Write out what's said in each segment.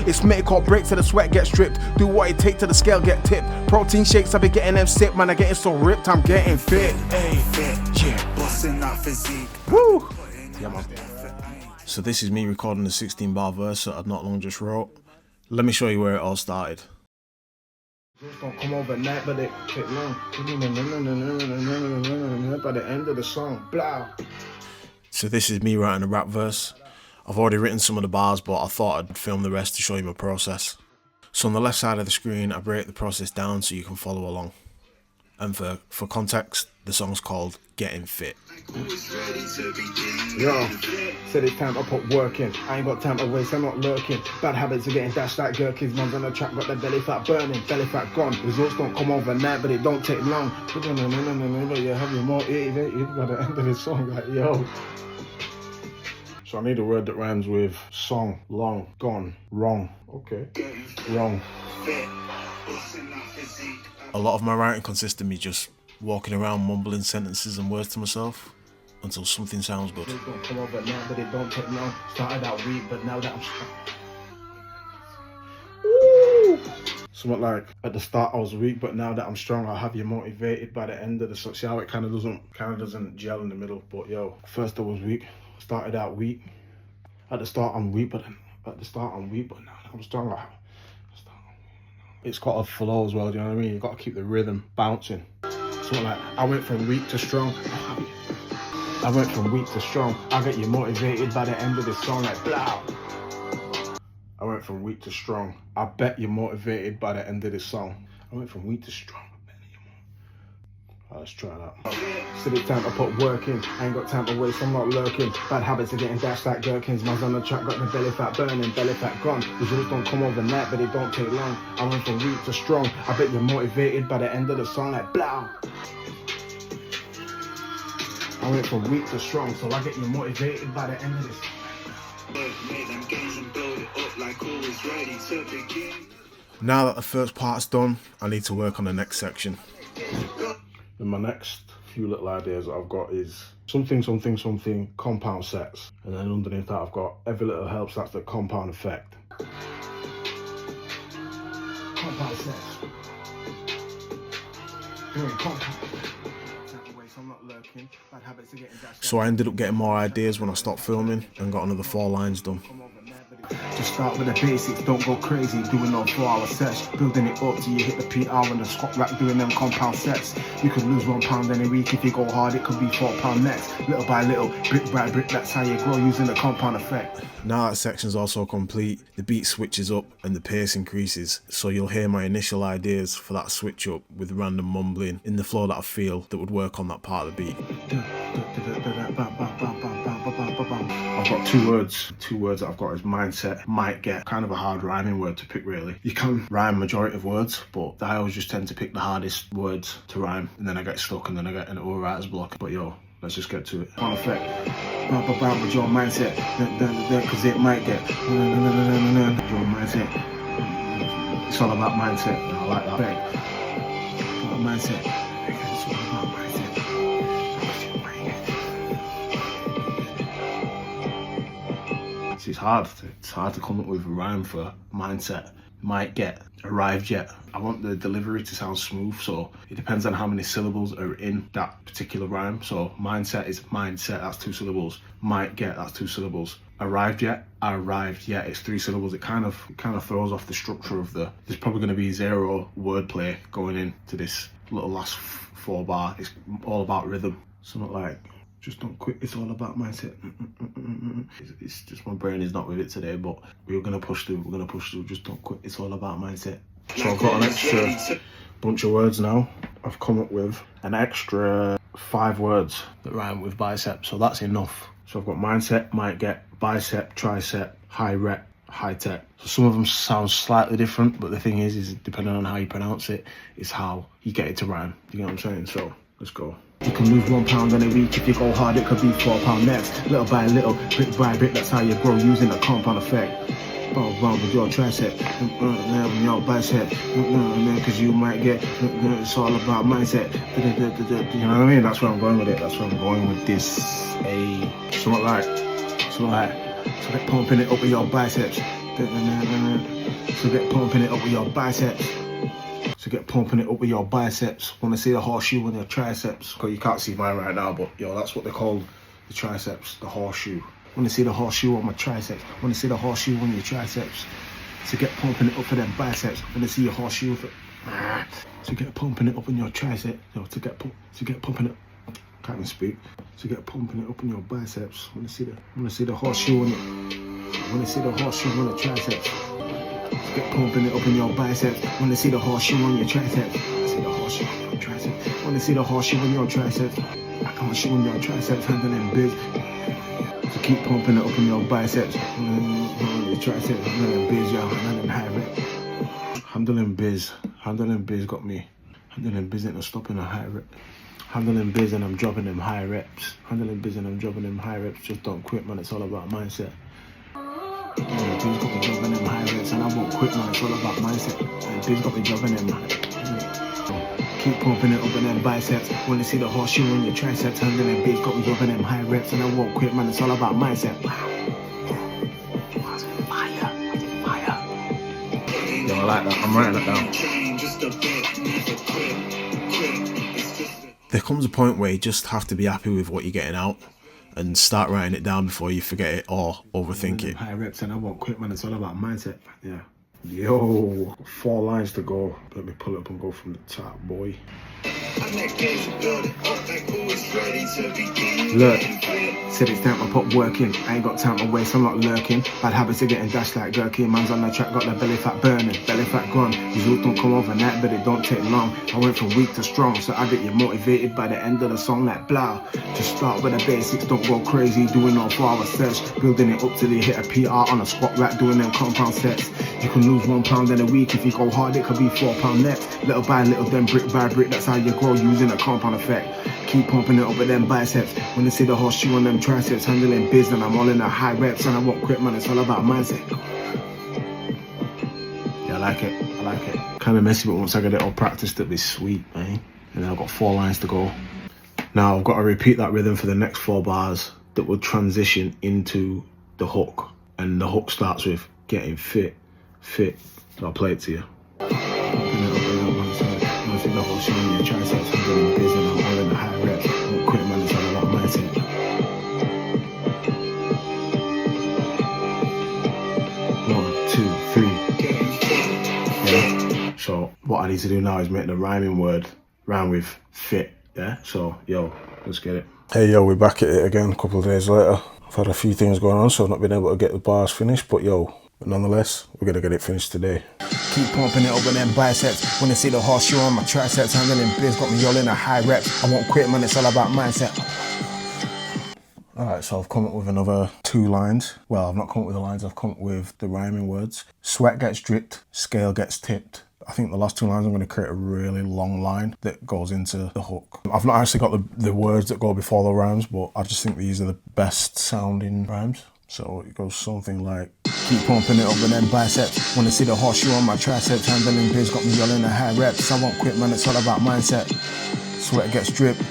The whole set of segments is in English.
It's make or break till the sweat gets stripped. Do what it take till the scale get tipped. Protein shakes, I be getting them sick. Man, I getting so ripped, I'm getting fit. Hey, yeah. Busting that physique. Woo! Yeah, man. So this is me recording the 16-bar verse that I'd not long just wrote. Let me show you where it all started. Just don't come overnight, but it take long. By the end of the song, blah. So this is me writing a rap verse. I've already written some of the bars, but I thought I'd film the rest to show you my process. So on the left side of the screen, I break the process down so you can follow along. And for context, the song's called Getting Fit. Yo, said it's time I put work in. I ain't got time to waste, I'm not lurking. Bad habits are getting dashed like gherkins. Man's on the track, got the belly fat burning, belly fat gone. Results don't come overnight, but it don't take long. But you have your motivated by the end of the song, like yo. So I need a word that rhymes with song, long, gone, wrong. Okay, wrong. A lot of my writing consists of me just walking around mumbling sentences and words to myself until something sounds good. Don't come over now, but it don't take long. Started out weak, but now that I'm strong. Woo! Something like, at the start I was weak, but now that I'm strong, I'll have you motivated by the end of the song. See how it kind of doesn't gel in the middle. But yo, first I was weak, started out weak. At the start I'm weak, but now that I'm strong. It's got a flow as well, do you know what I mean? You've got to keep the rhythm bouncing. So like, I went from weak to strong. I get you motivated by the end of the song, like blah. I went from weak to strong. I bet you're motivated by the end of the song. I went from weak to strong. Let's try that. So it's time to put work in. I ain't got time to waste, I'm not lurking. Bad habits are getting dashed like gherkins. Man's on the track, got the belly fat burning, belly fat gone. Results don't come overnight, but it don't take long. I went from weak to strong. I bet you're motivated by the end of the song, like blah. I went from weak to strong, so I get you motivated by the end of this. Now that the first part's done, I need to work on the next section. And my next few little ideas that I've got is something, compound sets. And then underneath that I've got every little helps, that's the compound effect. Compound sets. So I ended up getting more ideas when I stopped filming and got another 4 lines done. Just start with the basics, don't go crazy, doing no 4-hour sets, building it up till you hit the PR and the squat rack, doing them compound sets. You could lose £1 in a week if you go hard, it could be £4 next. Little by little, brick by brick, that's how you grow using the compound effect. Now that section's also complete, the beat switches up and the pace increases, so you'll hear my initial ideas for that switch up with random mumbling in the flow that I feel that would work on that part of the beat. I've got two words that I've got is mindset, might get, kind of a hard rhyming word to pick really. You can rhyme majority of words, but I always just tend to pick the hardest words to rhyme, and then I get stuck and then I get into a writer's block. But yo, let's just get to it. On effect, with your mindset, cause it might get, your mindset. It's all about mindset, I like that. Mindset, it's all about mindset. It's hard to come up with a rhyme for mindset, might get, arrived yet. I want the delivery to sound smooth, so it depends on how many syllables are in that particular rhyme. So mindset is mindset, that's 2 syllables. Might get, that's 2 syllables. Arrived yet, it's 3 syllables. It kind of throws off the structure of the, there's probably going to be 0 wordplay going into this little last 4 bar. It's all about rhythm. Something like, just don't quit, it's all about mindset. It's just my brain is not with it today, but we're gonna push through, just don't quit, it's all about mindset. So I've got an extra bunch of words now. I've come up with an extra 5 words that rhyme with bicep, so that's enough. So I've got mindset, might get, bicep, tricep, high rep, high tech. So some of them sound slightly different, but the thing is depending on how you pronounce it, is how you get it to rhyme. You know what I'm saying? So let's go. You can lose £1 in a week if you go hard, it could be £4 next. Little by little, brick by brick, that's how you grow using a compound effect. Boom, with your tricep, with your bicep, cause you might get, it's all about mindset. You know what I mean? That's where I'm going with it. That's where I'm going with this. Something like, so get pumping it up with your biceps. So get pumping it up with your biceps. So get pumping it up with your biceps. Wanna see the horseshoe on your triceps? Cause you can't see mine right now, but yo, that's what they call the triceps, the horseshoe. Wanna see the horseshoe on my triceps? Wanna see the horseshoe on your triceps? So get pumping it up for them biceps. Wanna see your horseshoe for so get pumping it up in your tricep. Yo, to get pumping it. Can't even speak. So get pumping it up in your biceps. Wanna see the horseshoe on it. Wanna see the horseshoe on the triceps. So get pumping it up in your biceps. Wanna see the horseshoe on your triceps. Wanna see the horseshoe on your triceps. Wanna see the horseshoe on your triceps. Horseshoe on your triceps, handling biz. So keep pumping it up in your biceps. On your triceps, handling biz, yo, handling high rep. Handling biz got me. Handling biz ain't no stopping a high rep. Handling biz and I'm dropping them high reps. Handling biz and I'm dropping them high reps. Just don't quit, man. It's all about mindset. Yeah, biz got me dropping them high reps and I won't quit, man. It's all about mindset. And biz got me dropping them. Keep pumping it up in them biceps. Wanna see the horseshoe on your triceps. Handling biz got me dropping them high reps and I won't quit, man. It's all about mindset. Yo, I like that. I'm writing that down. There comes a point where you just have to be happy with what you're getting out and start writing it down before you forget it or overthink it. High reps and I won't quit, man. It's all about mindset. Yeah. Yo, 4 lines to go. Let me pull it up and go from the top, boy. Look, said it's time to put work in. I ain't got time to waste, I'm not lurking. Bad habits are getting dashed like gherkin. Man's on the track, got the belly fat burning, belly fat gone. These roots don't come overnight, but it don't take long. I went from weak to strong, so I get you motivated by the end of the song like blah. Just start with the basics, don't go crazy. Doing all 4 hours search, building it up till you hit a PR on a squat rack, doing them compound sets. You can lose £1 in a week if you go hard, it could be £4 next. Little by little, then brick by brick, that's how you grow using a compound effect. Keep pumping it up with them biceps. When they see the horseshoe on them triceps, handling biz and I'm all in the high reps and I won't quit, man. It's all about mindset. Yeah, I like it. I like it. Kind of messy, but once I get it all practiced, it'll be sweet, man. And then I've got 4 lines to go. Now I've got to repeat that rhythm for the next 4 bars that will transition into the hook. And the hook starts with getting fit. I'll play it to you. The horseshoe on your triceps, I'm doing biz and I'm all in the high reps. Don't quit, man, it's all about mindset. One, 2, 3. Yeah. So what I need to do now is make the rhyming word rhyme with fit. Yeah. So yo, let's get it. Hey yo, we're back at it again. A couple of days later. I've had a few things going on, so I've not been able to get the bars finished. But yo, nonetheless, we're gonna get it finished today. Keep pumping it up with them biceps. When they see the horseshoe on my triceps, handling biz got me all in a high rep. I won't quit, man, it's all about mindset. Alright, so I've come up with another 2 lines. Well, I've not come up with the lines, I've come up with the rhyming words. Sweat gets dripped, scale gets tipped. I think the last 2 lines I'm going to create a really long line that goes into the hook. I've not actually got the words that go before the rhymes, but I just think these are the best sounding rhymes. So it goes something like, keep pumping it up with them biceps. When they see the horseshoe on my triceps, handling biz got me all in the high reps. I won't quit, man, it's all about mindset. Sweat gets dripped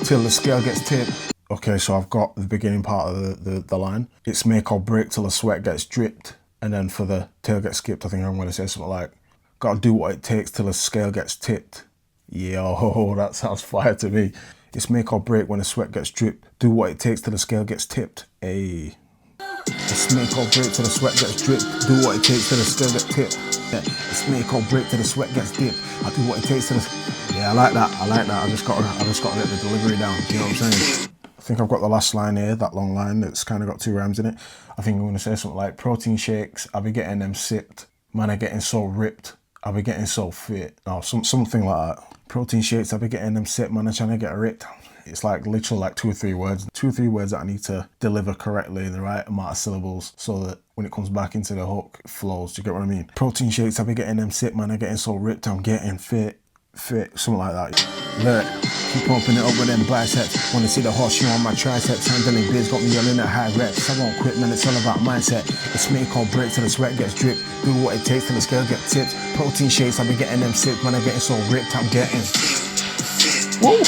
till the scale gets tipped. Okay, so I've got the beginning part of the line. It's make or break till the sweat gets dripped. And then for the tail gets skipped, I think I'm going to say something like, gotta do what it takes till the scale gets tipped. Yo, that sounds fire to me. It's make or break when the sweat gets dripped. Do what it takes till the scale gets tipped. Ayy. It's make or break till the sweat gets dripped. Do what it takes till the scale gets tipped. Yeah. It's make or break till the sweat gets dipped. I do what it takes till the... Yeah, I like that. I just got to get the delivery down. Do you know what I'm saying? I think I've got the last line here, that long line that's kind of got 2 rhymes in it. I think I'm going to say something like, protein shakes, I'll be getting them sipped. Man, I'm getting so ripped. I'll be getting so fit. Or something like that. Protein shakes, I'll be getting them sipped. Man, I'm trying to get ripped. It's like literally like 2 or 3 words. 2 or 3 words that I need to deliver correctly in the right amount of syllables so that when it comes back into the hook, it flows. Do you get what I mean? Protein shakes, I'll be getting them sipped. Man, I'm getting so ripped. I'm getting fit, something like that. Look, keep pumping it up with them biceps. Wanna see the horseshoe on my triceps. Handling biz got me all in at high reps. I won't quit, man, it's all about mindset. It's make or break till the sweat gets dripped. Do what it takes till the scale gets tipped. Protein shakes, I'll be getting them sipped. Man, I'm getting so ripped, I'm getting. Woo!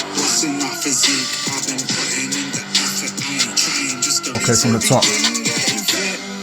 Okay, from the top.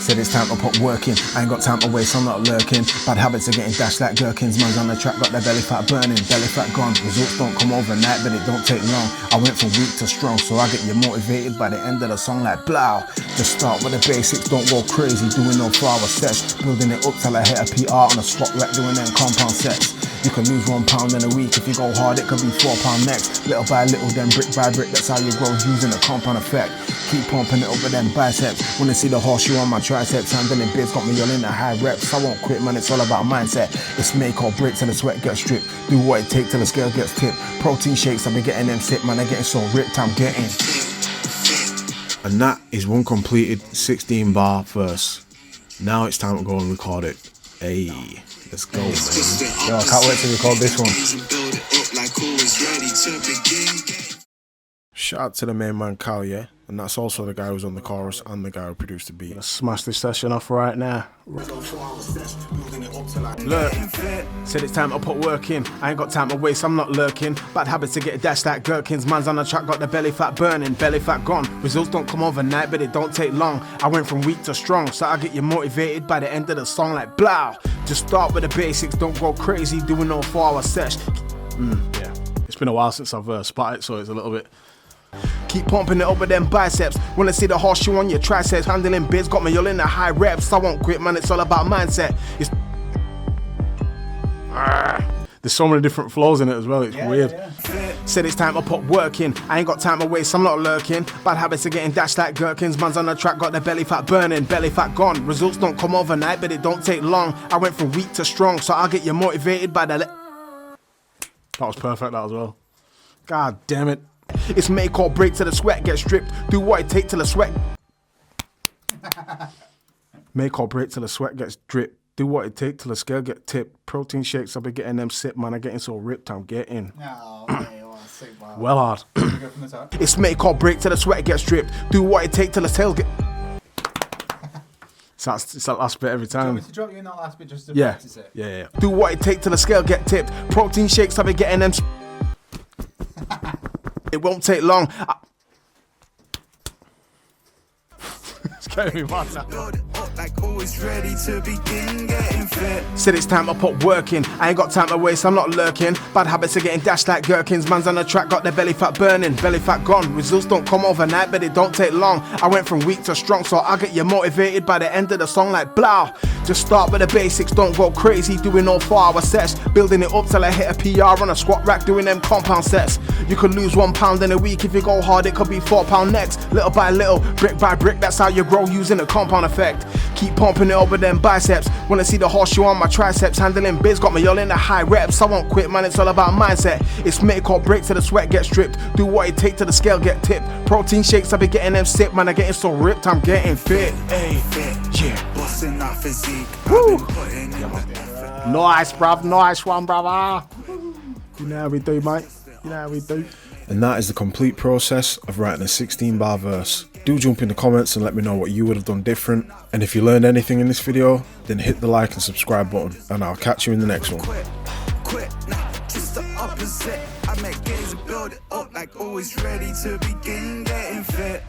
Said it's time to put work in. I ain't got time to waste, I'm not lurking. Bad habits are getting dashed like gherkins. Man's on the track, got their belly fat burning, belly fat gone. Results don't come overnight, but it don't take long. I went from weak to strong, so I get you motivated by the end of the song like blow. Just start with the basics, don't go crazy, doing no 4-hour sets. Building it up till I hit a PR on a squat rack, doing them compound sets. You can lose £1 in a week. If you go hard, it could be £4 next. Little by little, then brick by brick, that's how you grow, using a compound effect. Keep pumping it over them biceps. Wanna see the horseshoe on my triceps. Handling bids got me all in the high reps. I won't quit, man, it's all about mindset. It's make or break till the sweat gets stripped. Do what it takes till the scale gets tipped. Protein shakes, I've been getting them sick, man, I'm getting so ripped, I'm getting. And that is one completed 16 bar verse. Now it's time to go and record it. Hey, let's go, man. Yo, I can't wait to record this one. Shout out to the main man, Cal, yeah? And that's also the guy who's on the chorus and the guy who produced the beat. Let's smash this session off right now. Look, said it's time to put work in. I ain't got time to waste, I'm not lurking. Bad habits to get dashed like gherkins. Man's on the track, got the belly fat burning, belly fat gone. Results don't come overnight, but it don't take long. I went from weak to strong, so I get you motivated by the end of the song like blow. Just start with the basics, don't go crazy, doing no 4-hour sesh. Yeah, it's been a while since I've spotted it, so it's a little bit. Keep pumping it up with them biceps. Wanna see the horseshoe on your triceps. Handling bids got me all in the high reps. I won't quit, man, it's all about mindset. It's there's so many different flows in it as well, it's weird. Said it's time to put work in. I ain't got time to waste, I'm not lurking. Bad habits are getting dashed like gherkins. Man's on the track, got their belly fat burning, belly fat gone. Results don't come overnight, but it don't take long. I went from weak to strong, so I'll get you motivated by the... That was perfect, that as well. God damn it. It's make or break till the sweat gets stripped. Do what it takes till the sweat. Make or break till the sweat gets dripped. Do what it takes till the scale get tipped. Protein shakes, I've been getting them sip, man. I'm getting so ripped, I'm getting. Oh, man, well hard. It's make or break till the sweat gets stripped. Do what it takes till the tail get. So it's that last bit every time. Do you want me to drop you in that last bit just to practice it? Yeah. Do what it takes till the scale get tipped. Protein shakes, I've been getting them. It won't take long. It's getting me mad now. Said it's time to put work in. I ain't got time to waste, I'm not lurking. Bad habits are getting dashed like gherkins. Man's on the track, got their belly fat burning, belly fat gone. Results don't come overnight, but it don't take long. I went from weak to strong, so I'll get you motivated by the end of the song like blow. Just start with the basics, don't go crazy, doing no 4-hour sets. Building it up till I hit a PR on a squat rack, doing them compound sets. You could lose £1 in a week. If you go hard, it could be £4 next. Little by little, brick by brick, that's how you grow, using a compound effect. Keep pumping it over them biceps. Wanna see the horseshoe on my triceps. Handling bids got me all in the high reps. I won't quit, man, it's all about mindset. It's make or break till the sweat gets stripped. Do what it takes till the scale get tipped. Protein shakes, I've been getting them sip, man, I'm getting so ripped, I'm getting fit. Hey, yeah. Busting that physique. Woo. Nice, bruv, nice one, brother. You know how we do, mate. You know how we do. And that is the complete process of writing a 16-bar verse. Do jump in the comments and let me know what you would have done different. And if you learned anything in this video, then hit the like and subscribe button. And I'll catch you in the next one. Just the opposite. I make gains and build it up like always ready to begin getting fit.